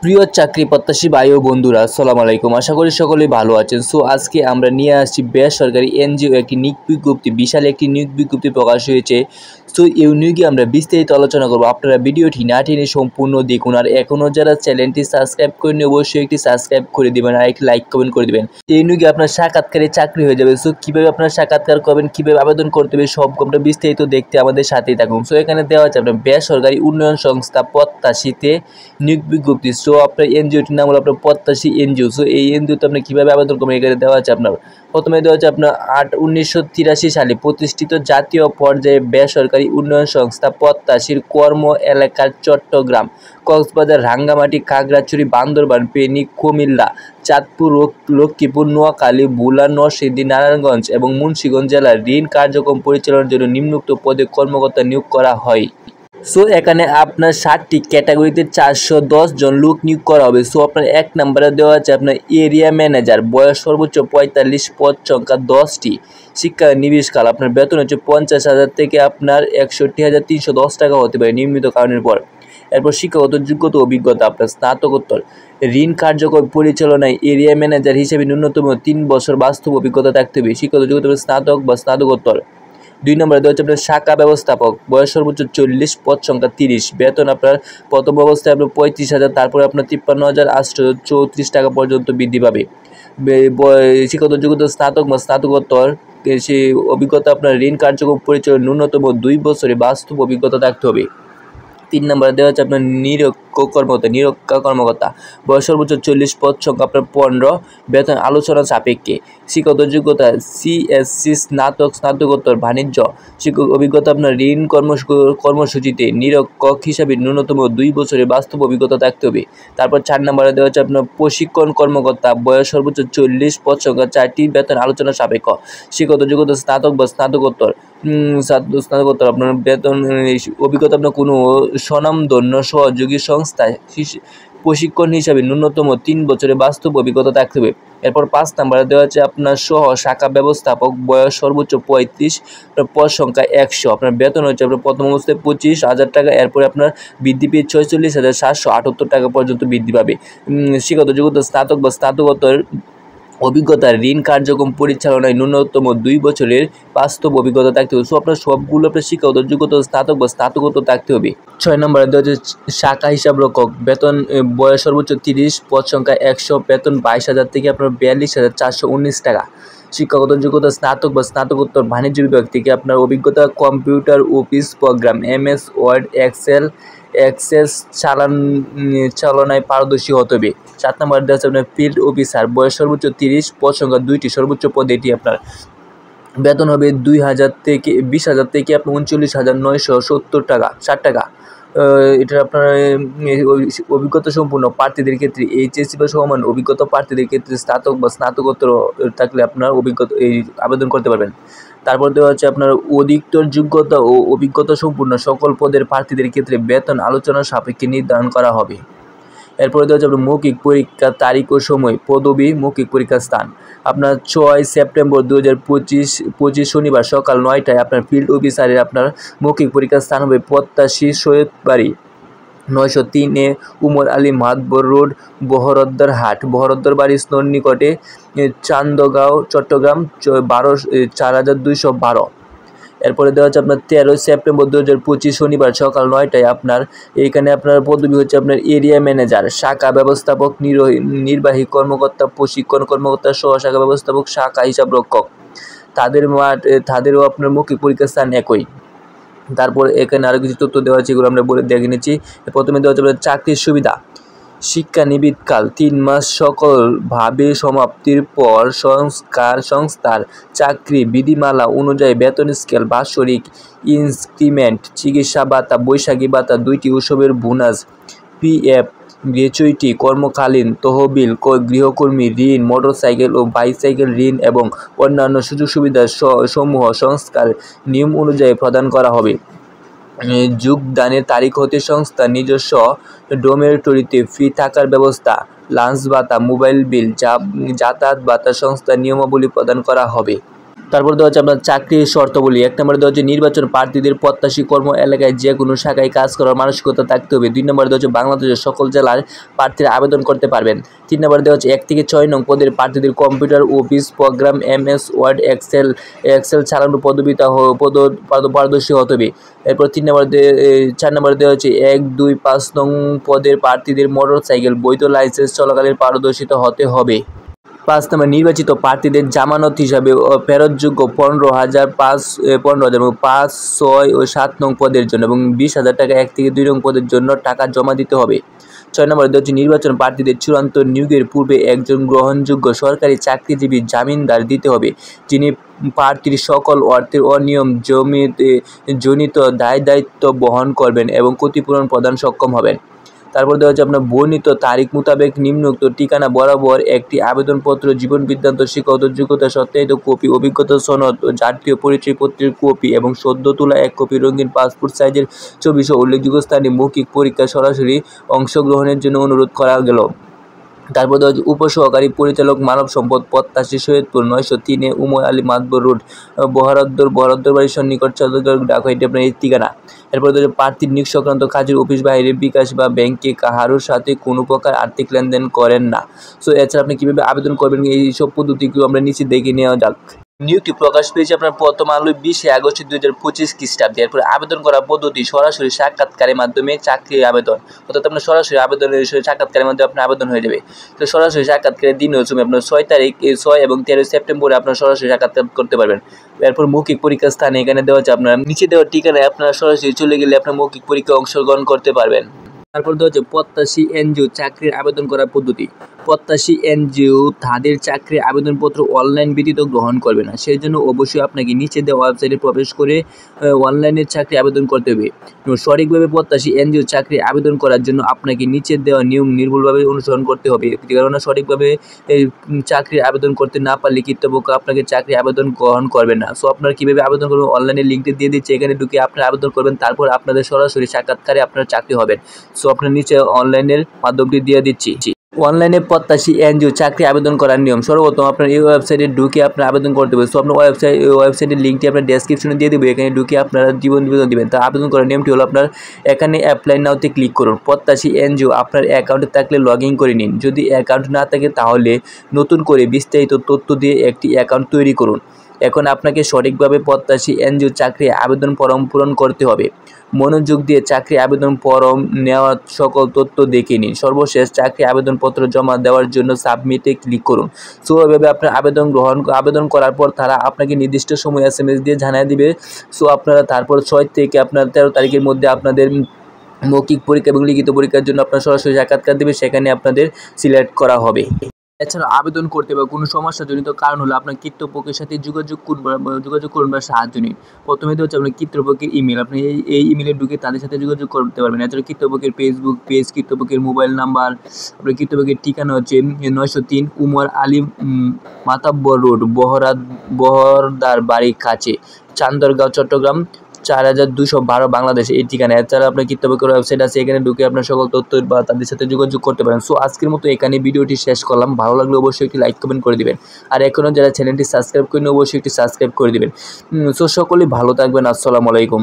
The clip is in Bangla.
প্রিয় চাকরি প্রত্যাশী ভাই ও বন্ধুরা, আসসালামু আলাইকুম। আশা করি সকলেই ভালো আছেন। সো আজকে আমরা নিয়ে আসছি বেসরকারি এনজিও একটি নিয়োগ বিজ্ঞপ্তি, বিশাল একটি নিয়োগ বিজ্ঞপ্তি প্রকাশ হয়েছে। সো এই নিয়োগে আমরা বিস্তারিত আলোচনা করব। আপনারা ভিডিওটি না টেনে সম্পূর্ণ দেখুন। আর এখনও যারা চ্যানেলটি সাবস্ক্রাইব করেনি অবশ্যই একটি সাবস্ক্রাইব করে দেবেন আর একটি লাইক কমেন্ট করে দেবেন। এই নিয়োগে আপনার সাক্ষাৎকারে চাকরি হয়ে যাবে। সো কীভাবে আপনার সাক্ষাৎকার করবেন, কীভাবে আবেদন করতে হবে, সব আমরা বিস্তারিত দেখতে আমাদের সাথেই থাকুন। সো এখানে দেওয়া আছে আপনার বেসরকারি উন্নয়ন সংস্থা প্রত্যাশীতে নিয়োগ বিজ্ঞপ্তি। সো আপনার এনজিওটির নাম হলো আপনার প্রত্যাশী এনজিও। সো এই এনজিওতে আপনি কীভাবে আবেদন করবেন এখানে দেওয়া আছে আপনার। প্রথমে দেওয়া আছে আপনার 1983 সালে প্রতিষ্ঠিত জাতীয় পর্যায়ে বেসরকারি উন্নয়ন সংস্থা প্রত্যাশীর কর্ম এলাকার চট্টগ্রাম, কক্সবাজার, রাঙ্গামাটি, খাগড়াছড়ি, বান্দরবান, ফেনী, কুমিল্লা, চাঁদপুর, লক্ষ্মীপুর, নোয়াখালী, ভোলা, নরসিংদী, নারায়ণগঞ্জ এবং মুন্সিগঞ্জ জেলার ঋণ কার্যক্রম পরিচালনার জন্য নিম্নোক্ত পদে কর্মকর্তা নিয়োগ করা হয়। সো এখানে আপনার 7টি ক্যাটাগরিতে 410 জন লোক নিয়োগ করা হবে। সো আপনার 1 নম্বরে দেওয়া আছে আপনার এরিয়া ম্যানেজার, বয়স সর্বোচ্চ 45, পদ সংখ্যা 10টি, শিক্ষা নিবেশকাল আপনার বেতন হচ্ছে 50,000 থেকে আপনার 61,310 টাকা হতে পারে নির্মিত কারণের পর। এরপর শিক্ষাগত যোগ্যতা অভিজ্ঞতা আপনার স্নাতকোত্তর। ঋণ কার্যক্রম পরিচালনায় এরিয়া ম্যানেজার হিসেবে ন্যূনতম 3 বছর বাস্তব অভিজ্ঞতা থাকতে হবে। শিক্ষাগত যোগ্যতা স্নাতক বা স্নাতকোত্তর। 2 নম্বরে দেওয়া হচ্ছে আপনার শাখা ব্যবস্থাপক, বয়স সর্বোচ্চ 40, পদ সংখ্যা 30, বেতন আপনার প্রথম অবস্থায় আপনার 35,000, তারপরে আপনার 53,834 টাকা পর্যন্ত বৃদ্ধি পাবে। শিক্ষাগত যোগ্যতা স্নাতক বা স্নাতকোত্তর। সেই অভিজ্ঞতা আপনার ঋণ কার্যক্রম পরিচালনায় ন্যূনতম 2 বছরে বাস্তব অভিজ্ঞতা থাকতে হবে। 3 নম্বরে দেওয়া হচ্ছে আপনার নিরীক্ষা কর্মকর্তা, বয়স সর্বোচ্চ 40, পদ সংখ্যা আপনার 15, বেতন আলোচনা সাপেক্ষে। শিক্ষাগত যোগ্যতা সিএসসি, স্নাতক, স্নাতকোত্তর, বাণিজ্য। শিক্ষক অভিজ্ঞতা আপনার ঋণ কর্মসূচিতে নিরীক্ষক হিসাবে ন্যূনতম 2 বছরের বাস্তব অভিজ্ঞতা থাকতে হবে। তারপর 4 নম্বরে দেওয়া হচ্ছে আপনার প্রশিক্ষণ কর্মকর্তা, বয়স সর্বোচ্চ 40, পদ সংখ্যা 4টি, বেতন আলোচনা সাপেক্ষ। শিক্ষাগত যোগ্যতা স্নাতক বা স্নাতকোত্তর। স্নাতকোত্তর আপনার বেতন অভিজ্ঞতা আপনার কোনো স্বনামধন্য সহযোগী সংস্থায় প্রশিক্ষণ হিসাবে ন্যূনতম 3 বছরের বাস্তব অভিজ্ঞতা থাকতে হবে। এরপর 5 নম্বরে দেওয়া হচ্ছে আপনার সহ শাখা ব্যবস্থাপক, বয়স সর্বোচ্চ 35, পদ সংখ্যা 100, আপনার বেতন হচ্ছে আপনার প্রথম অবস্থায় 25,000 টাকা, এরপরে আপনার বৃদ্ধি পেয়ে 46,778 টাকা পর্যন্ত বৃদ্ধি পাবে। শিক্ষাগত যোগ্যতা স্নাতক বা স্নাতকোত্তর অভিজ্ঞতা ঋণ কার্যক্রম পরিচালনায় ন্যূনতম 2 বছরের বাস্তব অভিজ্ঞতা থাকতে হবে। সো আপনার সবগুলো আপনার শিক্ষাগত যোগ্যতা স্নাতক বা স্নাতকোত্তর থাকতে হবে। 6 নম্বরে দেওয়া হচ্ছে শাখা হিসাবরক্ষক, বেতন বয়স সর্বোচ্চ 30, পদ সংখ্যা 100, বেতন 22,000 থেকে আপনার 42,419 টাকা। শিক্ষাগত যোগ্যতা স্নাতক বা স্নাতকোত্তর, বাণিজ্য বিভাগ থেকে আপনার অভিজ্ঞতা computer office program, MS word, Excel চালনায় পারদর্শী হতে হবে। 7 নম্বর দেওয়া আছে আপনার ফিল্ড অফিসার, বয়স সর্বোচ্চ 30, পদ সংখ্যা 2টি, সর্বোচ্চ পদ এটি আপনার। বেতন হবে 20,000 থেকে আপনার 39,970 টাকা 60 টাকা। এটা আপনার অভিজ্ঞতা সম্পূর্ণ প্রার্থীদের ক্ষেত্রে HSC বা সমান অভিজ্ঞতা প্রার্থীদের ক্ষেত্রে স্নাতক বা স্নাতকোত্তর থাকলে আপনার আবেদন করতে পারবেন। তারপর দেওয়া হচ্ছে আপনার অধিকতর যোগ্যতা ও অভিজ্ঞতা সম্পূর্ণ সকল পদের প্রার্থীদের ক্ষেত্রে বেতন আলোচনা সাপেক্ষে নির্ধারণ করা হবে। এরপরে দেওয়া হচ্ছে আপনার মৌখিক পরীক্ষার তারিখ ও সময়, পদবি, মৌখিক পরীক্ষার স্থান আপনার 6 সেপ্টেম্বর 2025 শনিবার সকাল 9টায় আপনার ফিল্ড অফিসারের আপনার মৌখিক পরীক্ষার স্থান হবে প্রত্যাশী সৈয়দবাড়ি 903 উমর আলী মাতবর রোড, বহরদ্দার হাট, বহরদ্দার বাড়ি স্নোর নিকটে, চান্দগাঁও, চট্টগ্রাম 4212। এরপরে দেওয়া হচ্ছে আপনার 13 সেপ্টেম্বর 2025 শনিবার সকাল 9টায় আপনার এইখানে আপনার পদবি হচ্ছে আপনার এরিয়া ম্যানেজার, শাখা ব্যবস্থাপক, নির্বাহী কর্মকর্তা, প্রশিক্ষণ কর্মকর্তা, সহ শাখা ব্যবস্থাপক, শাখা হিসাবরক্ষক। তাদেরও আপনার মৌখিক পরীক্ষার স্থান একই। তারপর এখানে আরও কিছু তথ্য দেওয়া আছে, এগুলো আমরা দেখে নিচ্ছি। প্রথমে দেওয়া হচ্ছে আপনার চাকরির সুবিধা, শিক্ষানিবিদকাল 3 মাস, সকলভাবে সমাপ্তির পর সংস্থার চাকরি বিধিমালা অনুযায়ী বেতন স্কেল, বাৎসরিক ইনক্রিমেন্ট, চিকিৎসা ভাতা, বৈশাখী ভাতা, 2টি উৎসবের বোনাস, PF, গ্র্যাচুইটি, কর্মকালীন তহবিল, গৃহকর্মী ঋণ, মোটরসাইকেল ও বাইসাইকেল ঋণ এবং অন্যান্য সুযোগ সুবিধা সমূহ সংস্থার নিয়ম অনুযায়ী প্রদান করা হবে। যোগদানের তারিখ হতে সংস্থার নিজস্ব ডোমেটরিতে ফ্রি থাকার ব্যবস্থা, লাঞ্চ ভাতা, মোবাইল বিল, যাতায়াত ভাতা সংস্থার নিয়মাবলী প্রদান করা হবে। তারপর দেওয়া হচ্ছে আপনার চাকরির শর্তাবলী। 1 নম্বরে দেওয়া হচ্ছে নির্বাচন প্রার্থীদের প্রত্যাশী কর্ম এলাকায় যে কোনো শাখায় কাজ করার মানসিকতা থাকতে হবে। 2 নম্বরে দেওয়া হচ্ছে বাংলাদেশের সকল জেলার প্রার্থীরা আবেদন করতে পারবেন। 3 নম্বরে দেওয়া হচ্ছে 1 থেকে 6 নং পদের প্রার্থীদের computer, office program, MS word, excel চালানো পারদর্শী হতে হবে। এরপর 4 নম্বরে দেওয়া হচ্ছে 1, 2, 5 নং পদের প্রার্থীদের মোটরসাইকেল বৈধ লাইসেন্স চলাকালীন পারদর্শিতা হতে হবে। 5 নম্বর নির্বাচিত প্রার্থীদের জামানত হিসাবে ফেরতযোগ্য 15,000 এবং 5, 6 ও 7 নং পদের জন্য এবং 20,000 টাকা 1 থেকে 2 নং পদের জন্য টাকা জমা দিতে হবে। 6 নম্বরে দেওয়া হচ্ছে নির্বাচন প্রার্থীদের চূড়ান্ত নিয়োগের পূর্বে একজন গ্রহণযোগ্য সরকারি চাকরিজীবী জামিনদার দিতে হবে, যিনি প্রার্থীর সকল অর্থের অনিয়ম জনিত দায়-দায়িত্ব বহন করবেন এবং ক্ষতিপূরণ প্রদান সক্ষম হবেন। তারপর দেওয়া হচ্ছে আপনার বর্ণিত তারিখ মোতাবেক নিম্নোক্ত ঠিকানা বরাবর একটি আবেদনপত্র, জীবন বৃত্তান্ত, শিক্ষাগত যোগ্যতা সত্যায়িত কপি, অভিজ্ঞতা সনদ ও জাতীয় পরিচয়পত্রের কপি এবং সদ্য তোলা 1 কপি রঙিন পাসপোর্ট সাইজের ছবি সহ উল্লেখযোগ্য স্থানে মৌখিক পরীক্ষায় সরাসরি অংশগ্রহণের জন্য অনুরোধ করা গেল। তারপর দেওয়া হচ্ছে উপসহকারী পরিচালক মানব সম্পদ, প্রত্যাশী, সৈয়দপুর 903 উমর আলী মাতবর রোড, বহরদ্দর বাড়ির সন্নিকট চট্টগ্রাম, ঢাকা। এটি আপনার এই ঠিকানা। এরপর দেওয়া হচ্ছে প্রার্থীর নিয়োগ সংক্রান্ত কাজের অফিস বাইরে বিকাশ বা ব্যাংকে কাহারোর সাথে কোনো প্রকার আর্থিক লেনদেন করেন না। সো এছাড়া আপনি কীভাবে আবেদন করবেন এই সব পদ্ধতিগুলো আমরা নিচে দেখে নেওয়া যাক। নিয়োগটি প্রকাশ পেয়েছে আপনার প্রথম আলোয় 20 আগস্ট 2025 খ্রিস্টাব্দে। এরপরে আবেদন করার পদ্ধতি সরাসরি সাক্ষাৎকারের মাধ্যমে চাকরির আবেদন, অর্থাৎ আপনার সরাসরি সাক্ষাৎকারের মাধ্যমে আপনার আবেদন হয়ে যাবে। তো সরাসরি সাক্ষাৎকারের দিন হচ্ছে আপনার 6 এবং 13 সেপ্টেম্বরে আপনার সরাসরি সাক্ষাৎকার করতে পারবেন। এরপর মৌখিক পরীক্ষার স্থানে এখানে দেওয়া আছে আপনার নিচে দেওয়া ঠিকানায় আপনারা সরাসরি চলে গেলে আপনার মৌখিক পরীক্ষায় অংশগ্রহণ করতে পারবেন। তারপর দেওয়া হচ্ছে প্রত্যাশী এনজিও চাকরির আবেদন করার পদ্ধতি। প্রত্যাশী এনজিও তাদের চাকরির আবেদনপত্র অনলাইন ব্যতীত গ্রহণ করবে না। সেই জন্য অবশ্যই আপনাকে নিচে দেওয়া ওয়েবসাইটে প্রবেশ করে অনলাইনে চাকরি আবেদন করতে হবে। সঠিকভাবে প্রত্যাশী এনজিও চাকরি আবেদন করার জন্য আপনাকে নিচে দেওয়া নিয়ম নির্ভুলভাবে অনুসরণ করতে হবে, কেননা সঠিকভাবে চাকরির আবেদন করতে না পারলে কর্তৃপক্ষ আপনাকে চাকরি আবেদন গ্রহণ করবে না। সো আপনারা কীভাবে আবেদন করবেন অনলাইনে লিঙ্কটি দিয়ে দিচ্ছে, এখানে ঢুকে আপনারা আবেদন করবেন, তারপর আপনাদের সরাসরি সাক্ষাৎকারে আপনার চাকরি হবেন। সো আপনার নিচে অনলাইনের মাধ্যমটি দিয়ে দিচ্ছি। অনলাইনে প্রত্যাশী এনজিও চাকরি আবেদন করার নিয়ম। সর্বপ্রথম আপনার এই ওয়েবসাইটে ঢুকে আপনার আবেদন করতে হবে। সো আপনার ওয়েবসাইটের লিঙ্কটি আপনার ডেসক্রিপশনে দিয়ে দেবো, এখানে ঢুকে আপনারা জীবন বিবরণ দেবেন। তা আবেদন করার নিয়মটি হলো আপনার এখানে অ্যাপ্লাই নাওতে ক্লিক করুন। প্রত্যাশী এনজিও আপনার অ্যাকাউন্টে থাকলে লগ ইন করে নিন, যদি অ্যাকাউন্ট না থাকে তাহলে নতুন করে বিস্তারিত তথ্য দিয়ে একটি অ্যাকাউন্ট তৈরি করুন। এখন আপনাকে সঠিকভাবে প্রত্যাশী এনজিও চাকরি আবেদন ফর্ম পূরণ করতে হবে। মনোযোগ দিয়ে চাকরি আবেদন ফর্ম নেওয়ার সকল তথ্য দেখে নিন। সর্বশেষ চাকরি আবেদনপত্র জমা দেওয়ার জন্য সাবমিটে ক্লিক করুন। সো এভাবে আপনার আবেদন করার পর তারা আপনাকে নির্দিষ্ট সময় SMS দিয়ে জানিয়ে দিবে। সো আপনারা তারপর 6 থেকে আপনার 13 তারিখের মধ্যে আপনাদের মৌখিক পরীক্ষা এবং লিখিত পরীক্ষার জন্য আপনার সরাসরি সাক্ষাৎকার দেবে, সেখানে আপনাদের সিলেক্ট করা হবে। এছাড়া আবেদন করতে বা কোনো সমস্যাজনিত কারণ হলে আপনার কর্তৃপক্ষের সাথে যোগাযোগ করুন বা সাহায্য নিন। প্রথমে তো হচ্ছে আপনার কর্তৃপক্ষের ইমেল, আপনি এই ইমেলে ঢুকে তাদের সাথে যোগাযোগ করতে পারবেন। এছাড়া কর্তৃপক্ষের ফেসবুক পেজ, কর্তৃপক্ষের মোবাইল নাম্বার, আপনার কর্তৃপক্ষের ঠিকানা হচ্ছে 903 উমর আলী মাতাব্বর রোড, বহরদার বাড়ির কাছে, চান্দরগাঁও, চট্টগ্রাম 4212 বাংলাদেশ এই ঠিকানা। এছাড়া আপনার কর্তৃপক্ষের ওয়েবসাইট আছে, এখানে ঢুকে আপনার সকল তথ্য বা তাদের সাথে যোগাযোগ করতে পারেন। সো আজকের মতো এখানে ভিডিওটি শেষ করলাম। ভালো লাগলে অবশ্যই একটি লাইক কমেন্ট করে দিবেন, আর এখনও যারা চ্যানেলটি সাবস্ক্রাইব করেন অবশ্যই একটি সাবস্ক্রাইব করে দিবেন। সো সকলেই ভালো থাকবেন। আসসালামু আলাইকুম।